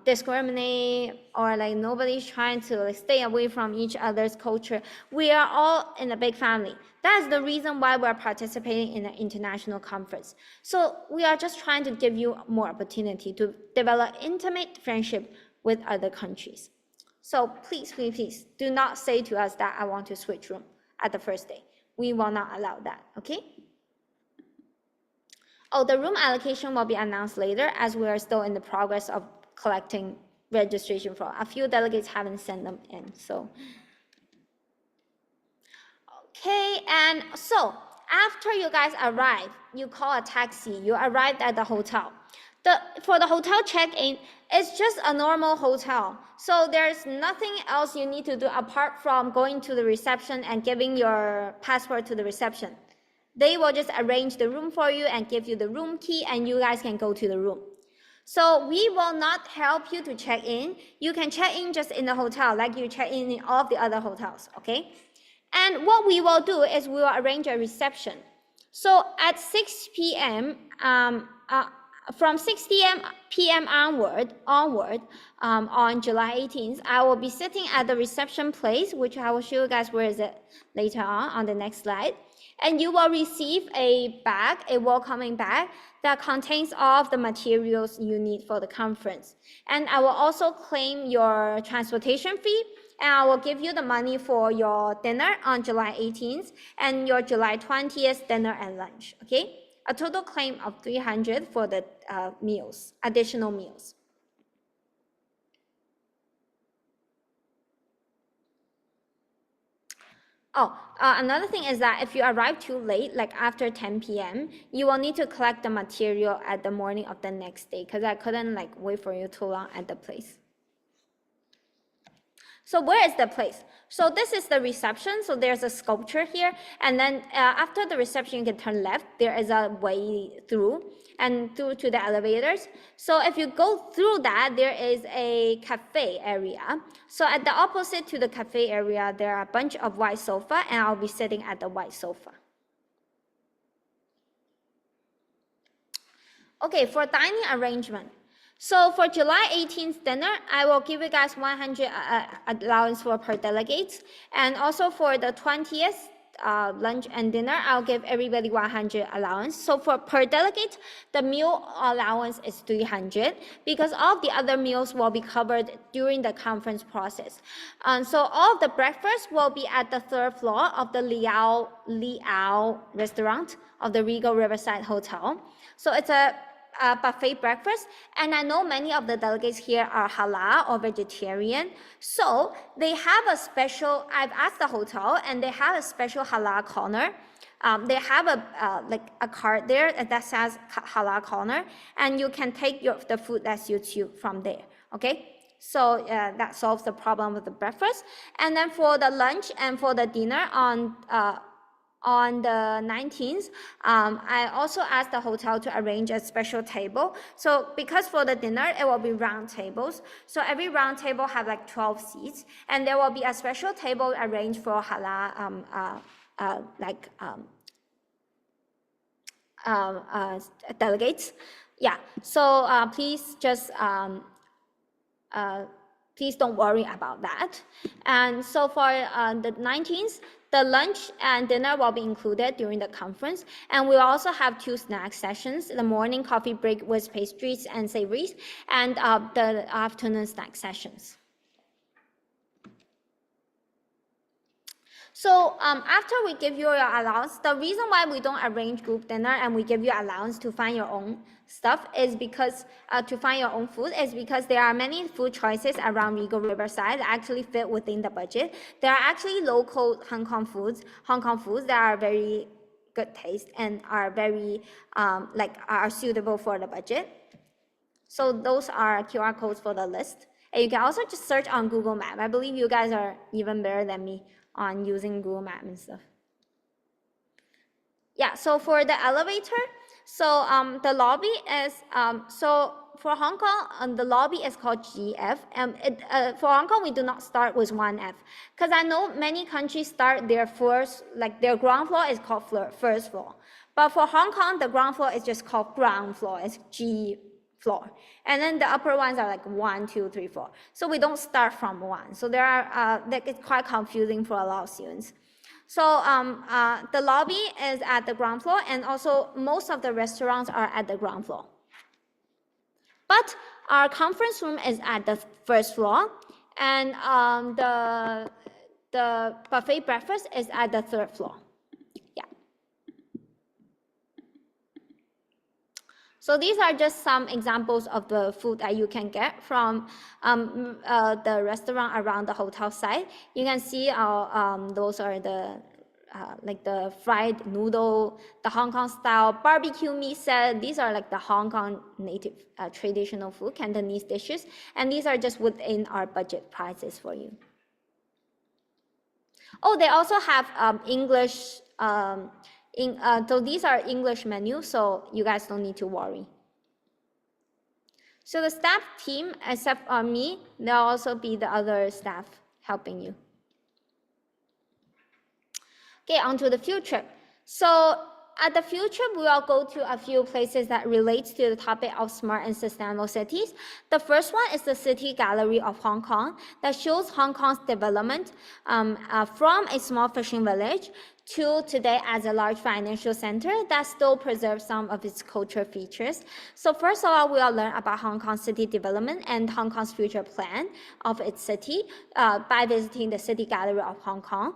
discriminate, or like nobody's trying to like stay away from each other's culture. We are all in a big family. That's the reason why we're participating in an international conference. So we are just trying to give you more opportunity to develop intimate friendship with other countries. So please do not say to us that I want to switch room at the first day. We will not allow that, okay? Oh, the room allocation will be announced later as we are still in the progress of collecting registration form. A few delegates haven't sent them in, so. Okay, and so after you guys arrive, you call a taxi, you arrived at the hotel. For the hotel check-in, it's just a normal hotel. So there's nothing else you need to do apart from going to the reception and giving your passport to the reception. They will just arrange the room for you and give you the room key, and you guys can go to the room. So we will not help you to check in. You can check in just in the hotel like you check in all of the other hotels, okay? And what we will do is we will arrange a reception. So at 6 p.m., from 6 p.m. onward, on July 18th, I will be sitting at the reception place, which I will show you guys where is it later on the next slide. And you will receive a bag, a welcoming bag, that contains all of the materials you need for the conference. And I will also claim your transportation fee, and I will give you the money for your dinner on July 18th and your July 20th dinner and lunch, okay? A total claim of 300 for the meals, additional meals. Oh, another thing is that if you arrive too late, like after 10 p.m., you will need to collect the material at the morning of the next day, because I couldn't like wait for you too long at the place. So where is the place? So this is the reception. So there's a sculpture here. And then after the reception, you can turn left. There is a way through and through to the elevators. So if you go through that, there is a cafe area. So at the opposite to the cafe area, there are a bunch of white sofa, and I'll be sitting at the white sofa. Okay, for dining arrangement. So for July 18th dinner, I will give you guys 100 allowance for per delegate. And also for the 20th lunch and dinner, I'll give everybody 100 allowance. So for per delegate, the meal allowance is 300 because all the other meals will be covered during the conference process. So all of the breakfast will be at the 3rd floor of the Liao restaurant of the Regal Riverside Hotel. So it's a buffet breakfast, and I know many of the delegates here are halal or vegetarian, so they have a special, I've asked the hotel, and they have a special halal corner. they have like a card there that says halal corner, and you can take the food that suits you from there. Okay, so that solves the problem with the breakfast. And then for the lunch and for the dinner on the 19th, I also asked the hotel to arrange a special table. So because for the dinner, it will be round tables. So every round table have like 12 seats, and there will be a special table arranged for halal, delegates. Yeah, so please just, please don't worry about that. And so for the 19th, the lunch and dinner will be included during the conference, and we'll also have 2 snack sessions, the morning coffee break with pastries and savories, and the afternoon snack sessions. So after we give you your allowance, the reason why we don't arrange group dinner and we give you allowance to find your own stuff is because, to find your own food, is because there are many food choices around Regal Riverside that actually fit within the budget. There are actually local Hong Kong foods that are very good taste and are very, are suitable for the budget. So those are QR codes for the list. And you can also just search on Google Maps. I believe you guys are even better than me on using Google Maps and stuff. Yeah, so for the elevator, so the lobby is, so for Hong Kong, the lobby is called GF. For Hong Kong, we do not start with 1F, because I know many countries start their first, like their ground floor is called first floor. But for Hong Kong, the ground floor is just called ground floor, it's G floor. And then the upper ones are like 1, 2, 3, 4. So we don't start from 1. So there are, it's quite confusing for a lot of students. So the lobby is at the ground floor, and also most of the restaurants are at the ground floor. But our conference room is at the first floor, and the buffet breakfast is at the 3rd floor. Yeah. So these are just some examples of the food that you can get from the restaurant around the hotel site. You can see those are the like the fried noodle, the Hong Kong style barbecue meat set. These are like the Hong Kong native traditional food, Cantonese dishes, and these are just within our budget prices for you. Oh, they also have English, so these are English menus, so you guys don't need to worry. So the staff team, except me, there'll also be the other staff helping you. Okay, on to the field trip. So at the field trip, we will go to a few places that relates to the topic of smart and sustainable cities. The first one is the City Gallery of Hong Kong that shows Hong Kong's development from a small fishing village to today as a large financial center that still preserves some of its cultural features. So first of all, we will learn about Hong Kong city development and Hong Kong's future plan of its city by visiting the City Gallery of Hong Kong.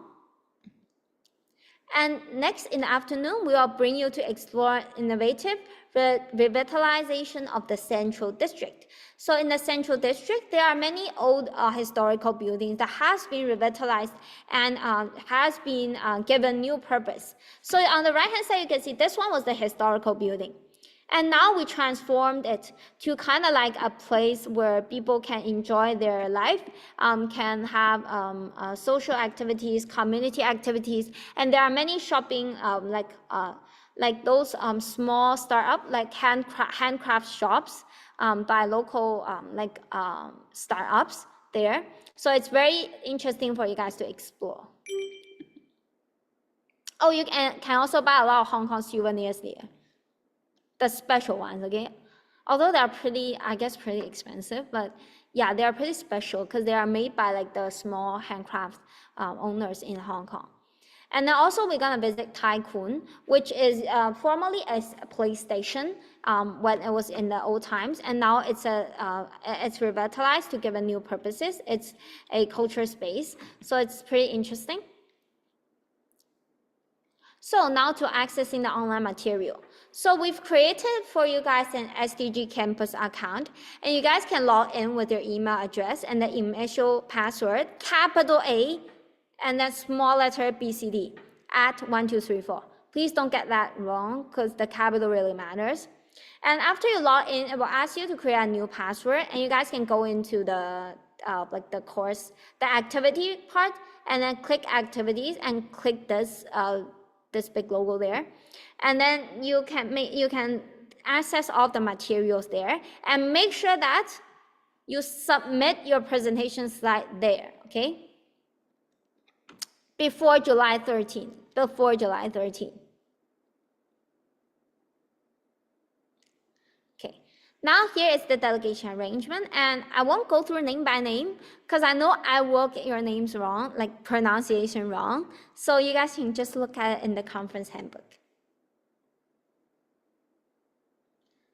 And next in the afternoon, we will bring you to explore innovative revitalization of the Central District. So in the Central District, there are many old historical buildings that has been revitalized and has been given new purpose. So on the right-hand side, you can see this one was the historical building. And now we transformed it to kind of like a place where people can enjoy their life, can have social activities, community activities, and there are many shopping like those small startup like handcraft shops by local startups there. So it's very interesting for you guys to explore. Oh, you can also buy a lot of Hong Kong souvenirs there. The special ones, okay? Although they're pretty, I guess, pretty expensive, but yeah, they are pretty special because they are made by like the small handcraft owners in Hong Kong. And then also we're gonna visit Tai Kwun, which is formerly a police station when it was in the old times, and now it's revitalized to give it new purposes. It's a culture space, so it's pretty interesting. So now to accessing the online material. So we've created for you guys an SDG Campus account, and you guys can log in with your email address and the initial password, capital A, and then small letter BCD at 1234. Please don't get that wrong because the capital really matters. And after you log in, it will ask you to create a new password, and you guys can go into the like the course, the activity part, and then click activities and click this this big logo there, and then you can access all the materials there, and make sure that you submit your presentation slide there, okay? Before July 13th, before July 13th. Okay, now here is the delegation arrangement, and I won't go through name by name because I know I will get your names wrong, like pronunciation wrong. So you guys can just look at it in the conference handbook.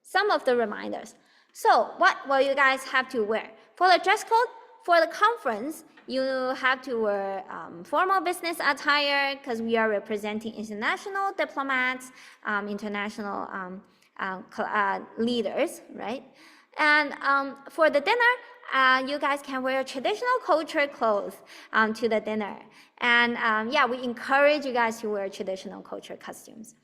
Some of the reminders. So what will you guys have to wear? For the dress code, for the conference, you have to wear formal business attire because we are representing international diplomats, international leaders, right? And for the dinner, you guys can wear traditional culture clothes to the dinner. And yeah, we encourage you guys to wear traditional culture costumes.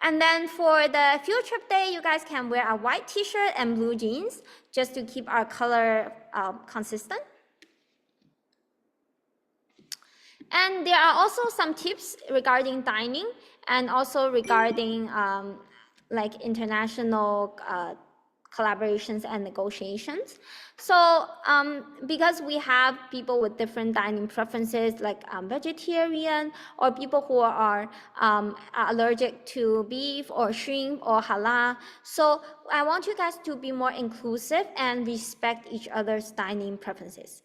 And then for the field trip day, you guys can wear a white t-shirt and blue jeans just to keep our color consistent. And there are also some tips regarding dining and also regarding like international collaborations and negotiations. So because we have people with different dining preferences, like vegetarian or people who are allergic to beef or shrimp or halal, so I want you guys to be more inclusive and respect each other's dining preferences.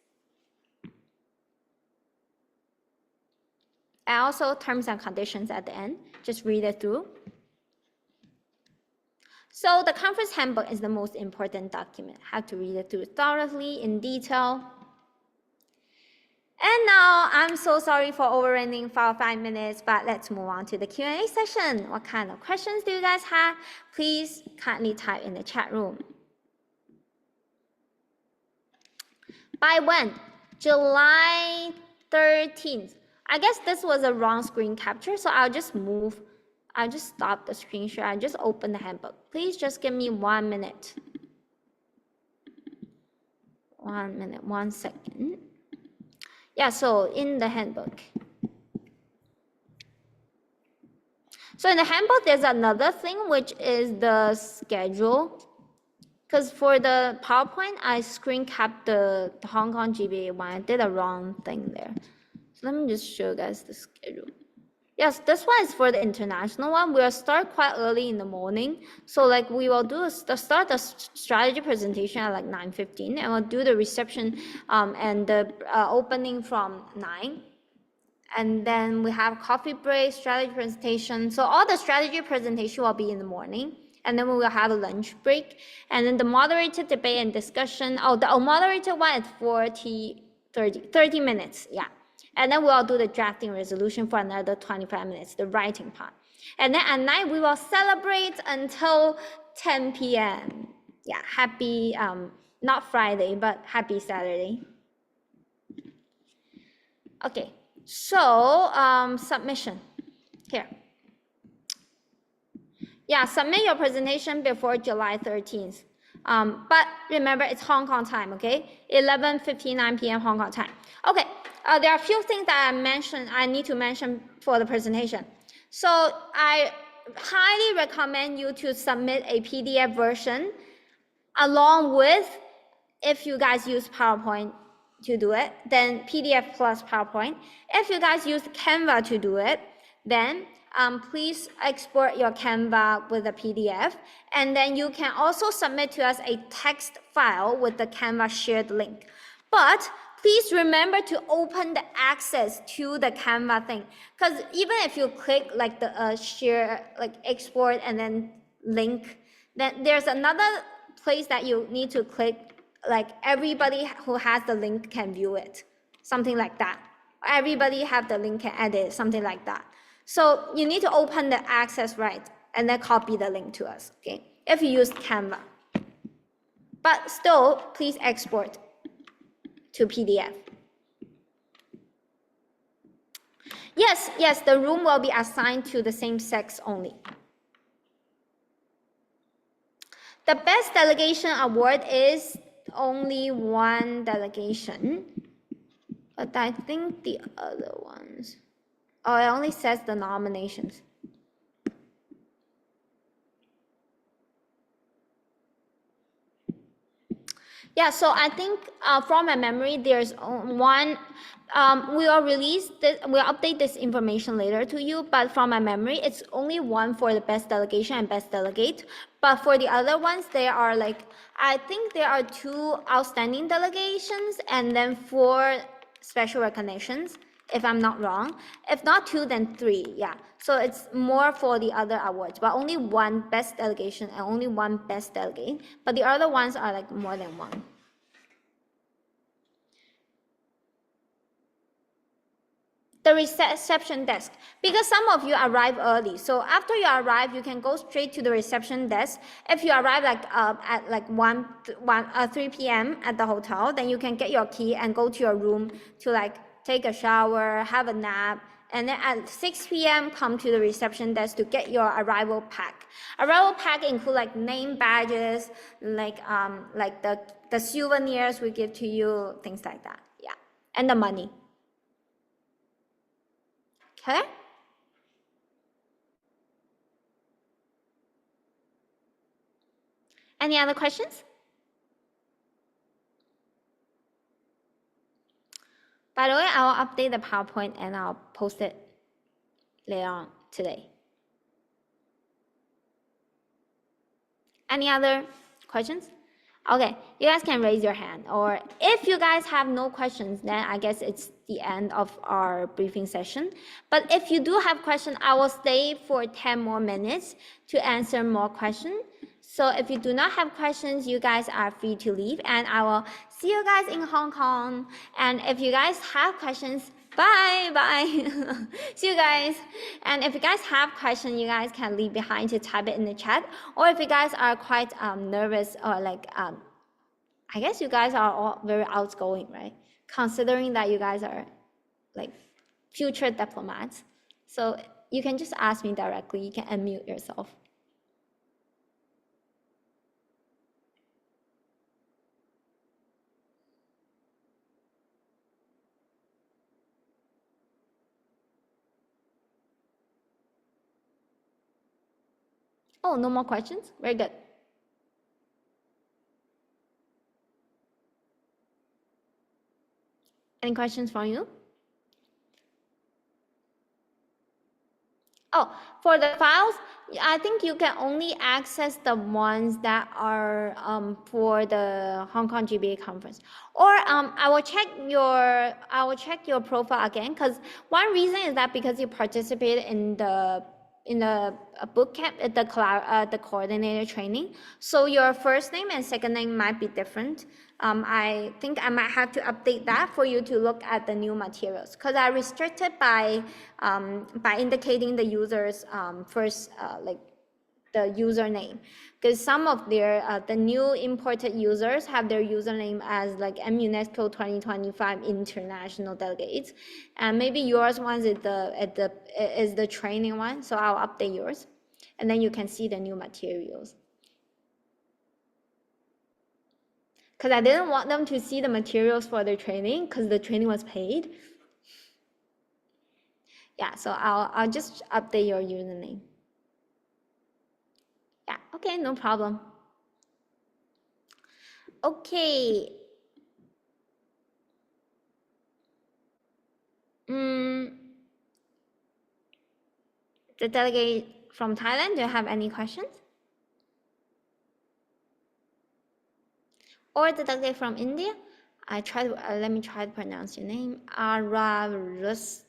And also terms and conditions at the end, just read it through. So the conference handbook is the most important document. Have to read it through thoroughly in detail. And now I'm so sorry for overrunning for 5 minutes, but let's move on to the Q&A session. What kind of questions do you guys have? Please kindly type in the chat room. By when? July 13th. I guess this was a wrong screen capture, so I'll just stop the screen share. I just open the handbook. Please just give me 1 minute. 1 minute, 1 second. Yeah, so in the handbook. So in the handbook, there's another thing, which is the schedule. Because for the PowerPoint, I screen capped the Hong Kong GBA one. I did a wrong thing there. So let me just show you guys the schedule. Yes, this one is for the international one. We'll start quite early in the morning. So like we will do start the strategy presentation at like 9:15, and we'll do the reception and the opening from 9. And then we have coffee break, strategy presentation. So all the strategy presentation will be in the morning. And then we will have a lunch break. And then the moderated debate and discussion. Oh, the moderated one is 30 minutes, yeah. And then we'll do the drafting resolution for another 25 minutes, the writing part. And then at night, we will celebrate until 10 p.m. Yeah, happy, not Friday, but happy Saturday. Okay, so submission here. Yeah, submit your presentation before July 13th. But remember, it's Hong Kong time, okay? 11:59 p.m. Hong Kong time. Okay, there are a few things that I need to mention for the presentation. So I highly recommend you to submit a PDF version along with, if you guys use PowerPoint to do it, then PDF plus PowerPoint. If you guys use Canva to do it, then please export your Canva with a PDF, and then you can also submit to us a text file with the Canva shared link. But please remember to open the access to the Canva thing, because even if you click like the share, like export and then link, then there's another place that you need to click, like everybody who has the link can view it, something like that. Everybody have the link can edit, something like that. So you need to open the access right and then copy the link to us, okay? If you use Canva. But still, please export to PDF. Yes, the room will be assigned to the same sex only. The best delegation award is only one delegation, but I think the other ones, oh, it only says the nominations. Yeah, so I think from my memory, there's one. We will release this. We'll update this information later to you. But from my memory, it's only one for the best delegation and best delegate. But for the other ones, there are like, I think there are 2 outstanding delegations and then 4 special recognitions, if I'm not wrong. If not 2, then 3. Yeah. So it's more for the other awards, but only one best delegation and only one best delegate. But the other ones are like more than one. The reception desk, because some of you arrive early, so after you arrive you can go straight to the reception desk. If you arrive like at like 3 p.m. at the hotel, then you can get your key and go to your room to like take a shower, have a nap, and then at 6 p.m. come to the reception desk to get your arrival pack. Arrival pack include like name badges, like the souvenirs we give to you, things like that. Yeah, and the money. Okay. Any other questions? By the way, I'll update the PowerPoint and I'll post it later on today. Any other questions? Okay, you guys can raise your hand, or if you guys have no questions, then I guess it's the end of our briefing session. But if you do have questions, I will stay for 10 more minutes to answer more questions. So if you do not have questions, you guys are free to leave, and I will see you guys in Hong Kong. And if you guys have questions, bye. See you guys. And if you guys have questions, you guys can leave behind to type it in the chat. Or if you guys are quite nervous, or like, I guess you guys are all very outgoing, right? Considering that you guys are like future diplomats. So you can just ask me directly. You can unmute yourself. Oh, no more questions? Very good. Any questions from you? Oh, for the files, I think you can only access the ones that are for the Hong Kong GBA conference. Or I will check your profile again, because one reason is that because you participated in the boot camp, the coordinator training, so your first name and second name might be different. I think I might have to update that for you to look at the new materials, because I restricted by indicating the user's first like the username, because some of their the new imported users have their username as like MUNESCO 2025 international delegates, and maybe yours ones is the training one, so I'll update yours, and then you can see the new materials. Because I didn't want them to see the materials for their training, because the training was paid. Yeah, so I'll just update your username. Yeah, okay, no problem. Okay. The delegate from Thailand, do you have any questions? Or the delegate from India? Let me try to pronounce your name. Ararus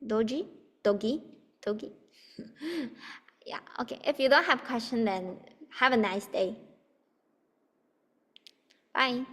Dogi? Togi? Yeah, okay. If you don't have question, then have a nice day. Bye.